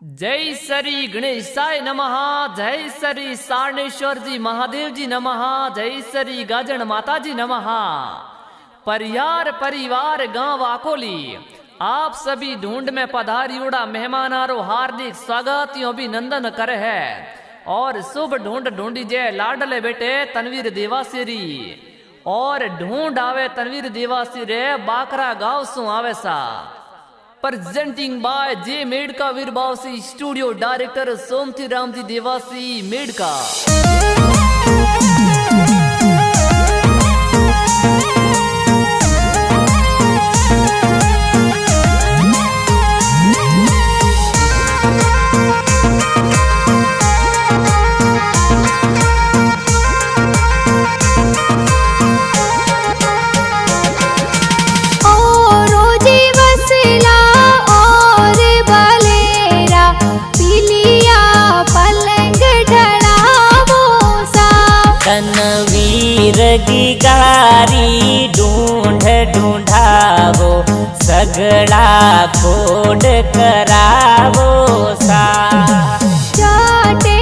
जय श्री गणेशाय नमः। जय श्री सारणेश्वर जी महादेव जी नमः। जय श्री गाजन माता जी नमः। परिवार गांव आकोली आप सभी ढूंढ में पधारियोड़ा मेहमानारो हार्दिक स्वागत अभिनंदन करे है और शुभ ढूंढ ढूंढी जय लाडले बेटे तनवीर देवासिरी और ढूंढ आवे तनवीर देवासी रे बाकरा गांव सु आवे सा। प्रेजेंटिंग बाय जे मेडका वीरबावसी स्टूडियो डायरेक्टर सोमती राम जी देवासी मेडका। गारी ढूंढ ढूंढावो सगड़ा खोड करावो सा। चाटे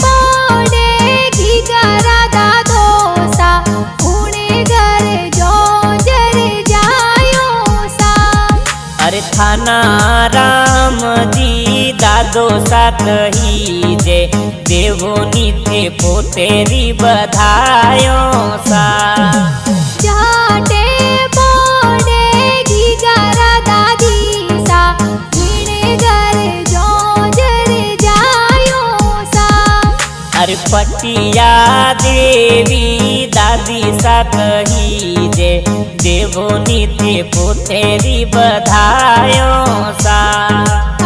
पोड़े की करा दादो सा पुणे घर जो जर जायो सा। अरे थाना राम जी दादो सा कही जे देवोनी थे पोतेरी बधायो सा। चाटे पोड़े की करा दादी सा पुणे घर जो जर जायो सा। अरे पटिया देवी दादी सा कही जे देवोनी थे पोतेरी बधायो सा।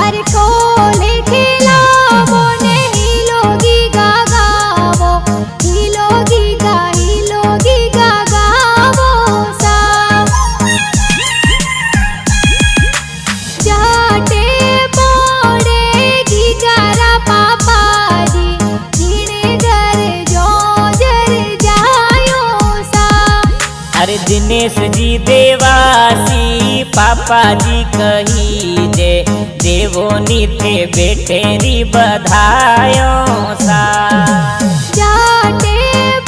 अरे कोले खिलावो ने हिलोगी गागावो हिलोगी गागावो सा। जाटे पोड़े की करा पापा जी जीने घर जो जर जायो सा। अरे दिनेश जी देवासी पापा जी कही जे देवोनी थे बेटेरी बधायो सा। जाटे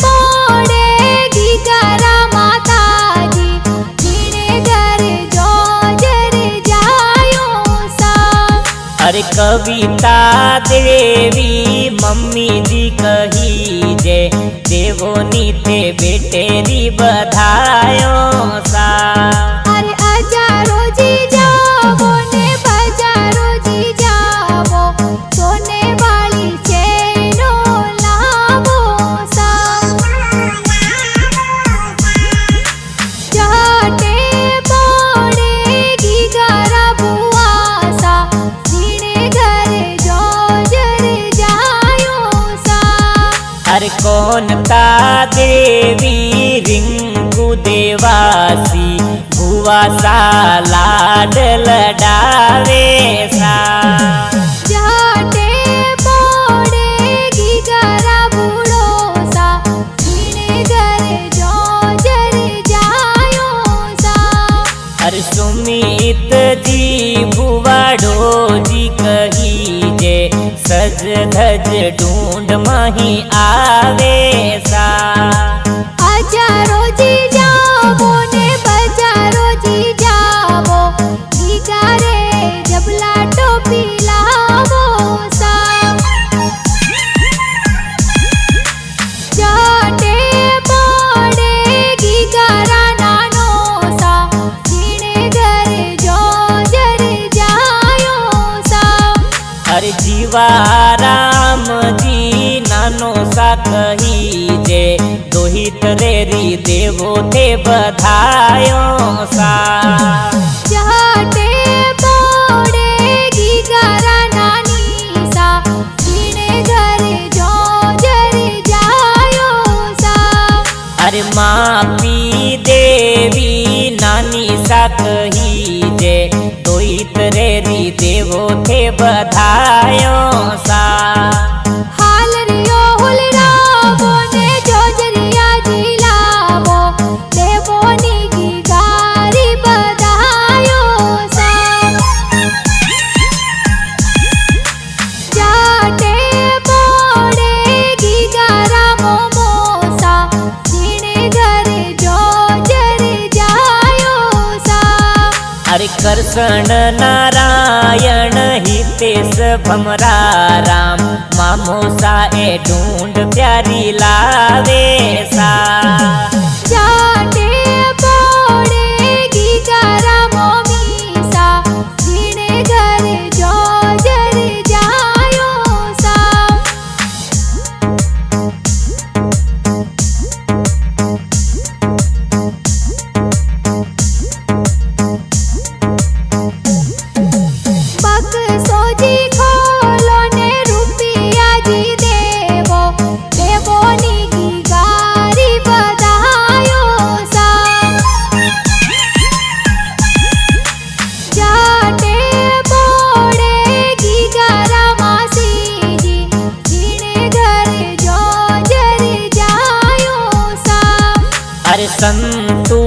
पोड़े की करा माता जी जीने घर जो जर जायो सा। अरे कविता देवी मम्मी जी कही जे देवोनी थे बेटेरी बधायो सा। अरे अजारो जी जावो ने बजारो जी जावो सोने वाली चेनो लावो सा। जाटे पोड़े की करा बुआ सा जीने घर जो जर जायो सा। अरे कौन ता देवी रिंकू देवासी बुआ सा लाड लडावे सा। जाटे पोड़े की करा बूढ़ो सा जीने घर जो जर जायो सा। अरे सुमित जी बुवाड़ो जी कही जे सज धज ढूंढ माही आवे सा। अजारो जी जावो ने बजारो जी जावो गिगारे जबला टोपी लावो सा। जाटे पोड़े की करा नानो सा जीने घर जो जर जायो सा। अरे जीवाराम जी नानो सा कही जे दोहित रेरी देवो थे बधायो सा। जाटे पोड़े की करा नानी सा जीने घर जो जर जायो सा। अरे मापी देवी नानी सा कही जे दोहित रेरी देवो थे बधायो सा। हाल रियो हुलरावो ने जोजरिया जिलावो देवोनी की गारी बधायो सा। કરશન નારાયણ હિતેશ ભમરારામ મામોસા એ ઢૂંઢ પ્યારી લાવે સા જાટે પોડે ગીગારા મોમીસા જીણે ઘરે જોજર જાયો સા બકસોજી ખોલો ને રૂપિયાજી દેવો દેવોની ગીગારી બધાયો સા જાટે પોડે ગીગારા માસીજી જીણે ઘરે જોજર જાયો સા અરે સંતુ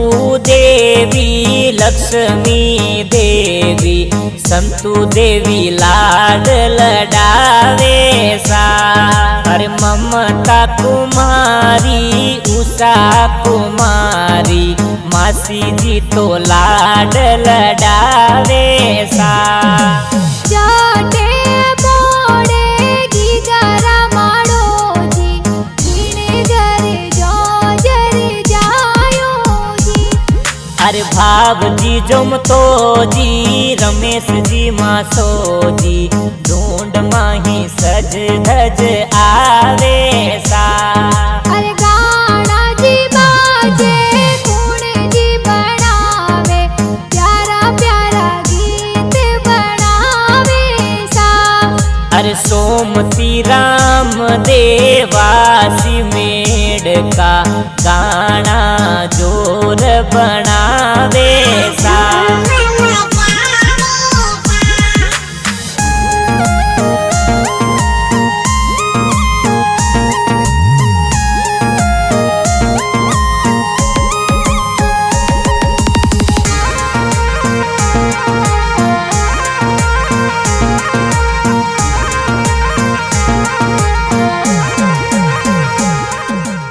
દેવી લક્ષ્મી દેવી સંતુ દેવી લાડ લડાવે સા અરે મમતા કુમારી ઉષા કુમારી માસીજી તો લાડ લડાવે સા જાટે પોડે ગીગારા માળોજી જીણે ઘરે જોજર જાયોજી અરે ભાવજી જમતોજી રમેશજી માસોજી ઢૂંઢ માહી સજ ધજ આવે સા અરે ગાણાજી બાજે કુણજી બનાવે પ્યારા પ્યારા ગીત બનાવે સા અરે સોમતી રામ દેવાસી મેડકા ગાણા જોર બનાવે સા